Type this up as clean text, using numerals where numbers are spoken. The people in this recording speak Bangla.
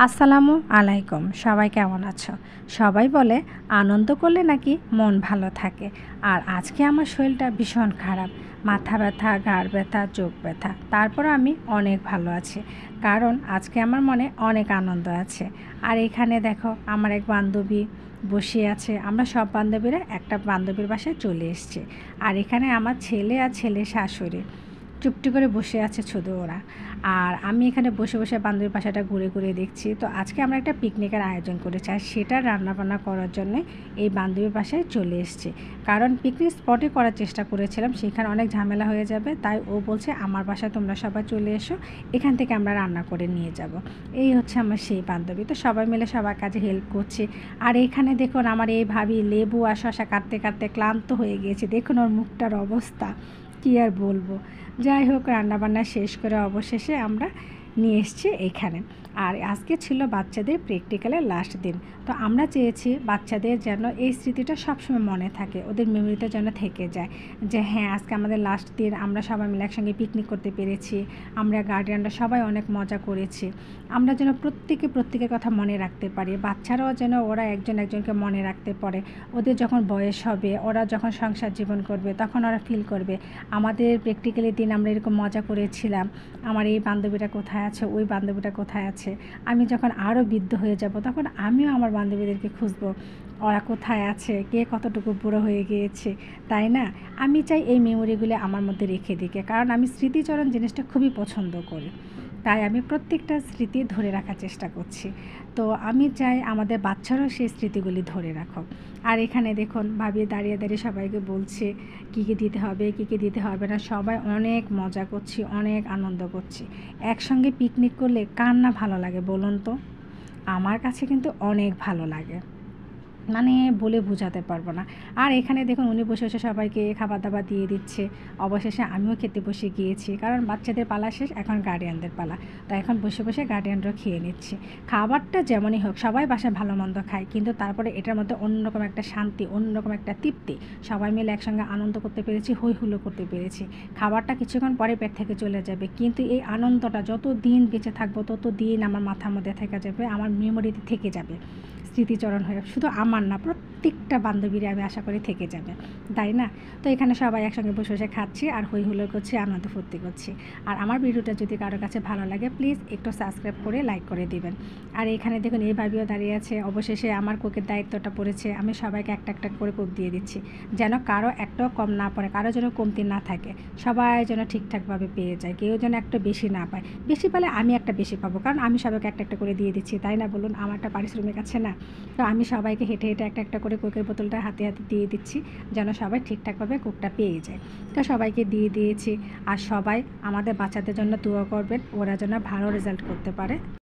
আসসালামু আলাইকুম। সবাই কেমন আছো? সবাই বলে আনন্দ করলে নাকি মন ভালো থাকে। আর আজকে আমার শরীরটা ভীষণ খারাপ, মাথা ব্যথা, ঘাড় ব্যথা, চোখ ব্যথা। তারপরও আমি অনেক ভালো আছি, কারণ আজকে আমার মনে অনেক আনন্দ আছে। আর এখানে দেখো আমার এক বান্ধবী বসে আছে। আমরা সব বান্ধবীরা একটা বান্ধবীর বাসায় চলে এসেছি। আর এখানে আমার ছেলে আর ছেলের শাশুড়ি চুপটি করে বসে আছে শুধু ওরা। আর আমি এখানে বসে বসে বান্ধবীর বাসাটা ঘুরে ঘুরে দেখছি। তো আজকে আমরা একটা পিকনিকের আয়োজন করেছি, আর সেটা রান্নাবান্না করার জন্য এই বান্ধবীর বাসায় চলে এসেছি। কারণ পিকনিক স্পটে করার চেষ্টা করেছিলাম, সেখানে অনেক ঝামেলা হয়ে যাবে, তাই ও বলছে আমার বাসায় তোমরা সবাই চলে এসো, এখান থেকে আমরা রান্না করে নিয়ে যাব। এই হচ্ছে আমার সেই বান্ধবী। তো সবাই মিলে সবার কাজে হেল্প করছে। আর এখানে দেখুন আমার এই ভাবি লেবু আর শশা কাটতে কাটতে ক্লান্ত হয়ে গিয়েছে। দেখুন ওর মুখটার অবস্থা, কী আর বলবো। যাই হোক, রান্নাবান্না শেষ করে অবশেষে আমরা নিয়ে এসেছি এখানে। আর আজকে ছিল বাচ্চাদের প্র্যাকটিক্যালের লাস্ট দিন। তো আমরা চেয়েছি বাচ্চাদের যেন এই স্মৃতিটা সবসময় মনে থাকে, ওদের মেমোরিতে যেন থেকে যায় যে হ্যাঁ আজকে আমাদের লাস্ট দিন, আমরা সবাই মিলে একসঙ্গে পিকনিক করতে পেরেছি, আমরা গার্ডিয়ানরা সবাই অনেক মজা করেছি। আমরা যেন প্রত্যেকের কথা মনে রাখতে পারি, বাচ্চারাও যেন ওরা একজন একজনকে মনে রাখতে পারে। ওদের যখন বয়স হবে, ওরা যখন সংসার জীবন করবে, তখন ওরা ফিল করবে আমাদের প্র্যাকটিক্যালের দিন আমরা এরকম মজা করেছিলাম, আমার এই বান্ধবীটা কোথায় আছে, ওই বান্ধবীটা কোথায় আছে। আমি যখন আরও বৃদ্ধ হয়ে যাব, তখন আমিও আমার বান্ধবীদেরকে খুঁজবো, ওরা কোথায় আছে, কে কতটুকু বুড়ো হয়ে গিয়েছে, তাই না? আমি চাই এই মেমোরিগুলো আমার মধ্যে রেখে দিকে, কারণ আমি স্মৃতিচরণ জিনিসটা খুবই পছন্দ করি, তাই আমি প্রত্যেকটা স্মৃতি ধরে রাখার চেষ্টা করছি। তো আমি চাই আমাদের বাচ্চারাও সেই স্মৃতিগুলি ধরে রাখো। আর এখানে দেখুন ভাবি দাঁড়িয়ে দাঁড়িয়ে সবাইকে বলছে কী কী দিতে হবে, কী কী দিতে হবে না। সবাই অনেক মজা করছি, অনেক আনন্দ করছি। একসঙ্গে পিকনিক করলে কার না ভালো লাগে বলুন তো? আমার কাছে কিন্তু অনেক ভালো লাগে, মানে বলে বোঝাতে পারবো না। আর এখানে দেখুন উনি বসে বসে সবাইকে খাবার দাবার দিয়ে দিচ্ছে। অবশেষে আমিও খেতে বসে গিয়েছি, কারণ বাচ্চাদের পালা শেষ, এখন গার্ডিয়ানদের পালা। তো এখন বসে বসে গার্ডিয়ানরাও খেয়ে নিচ্ছে। খাবারটা যেমনই হোক, সবাই বাসায় ভালো মন্দ খায়, কিন্তু তারপরে এটার মধ্যে অন্যরকম একটা শান্তি, অন্যরকম একটা তৃপ্তি। সবাই মিলে একসঙ্গে আনন্দ করতে পেরেছি, হই হুল্লো করতে পেরেছি। খাবারটা কিছুক্ষণ পরে পেট থেকে চলে যাবে, কিন্তু এই আনন্দটা যত দিন বেঁচে থাকবো তত দিন আমার মাথার মধ্যে থেকে যাবে, আমার মেমোরিতে থেকে যাবে, স্মৃতিচরণ হয়ে। শুধু আমার না, প্রত্যেকটা বান্ধবীরা আমি আশা করি থেকে যাবে, তাই না? তো এখানে সবাই একসঙ্গে বসে বসে খাচ্ছি আর হই হুল্লোড় করছি, আনন্দ ফুর্তি করছি। আর আমার ভিডিওটা যদি কারোর কাছে ভালো লাগে, প্লিজ একটু সাবস্ক্রাইব করে লাইক করে দিবেন। আর এখানে দেখুন এই ভাবিও দাঁড়িয়ে আছে। অবশেষে আমার কোকের দায়িত্বটা পড়েছে, আমি সবাইকে একটা একটা করে কোক দিয়ে দিচ্ছি, যেন কারো একটাও কম না পড়ে, কারো যেন কমতি না থাকে, সবাই যেন ঠিকঠাকভাবে পেয়ে যায়, কেউ যেন একটা বেশি না পায়। বেশি পেলে আমি একটা বেশি পাবো, কারণ আমি সবাইকে একটা একটা করে দিয়ে দিচ্ছি, তাই না বলুন? আমার একটা পারিশ্রমিক আছে না? তো আমি সবাইকে হেঁটে হেঁটে একটা একটা করে কোকের বোতলটা হাতে হাতে দিয়ে দিচ্ছি, যেন সবাই ঠিকঠাকভাবে কোকটা পেয়ে যায়। তো সবাইকে দিয়ে দিয়েছি। আর সবাই আমাদের বাচ্চাদের জন্য দোয়া করবেন, ওরা যেন ভালো রেজাল্ট করতে পারে।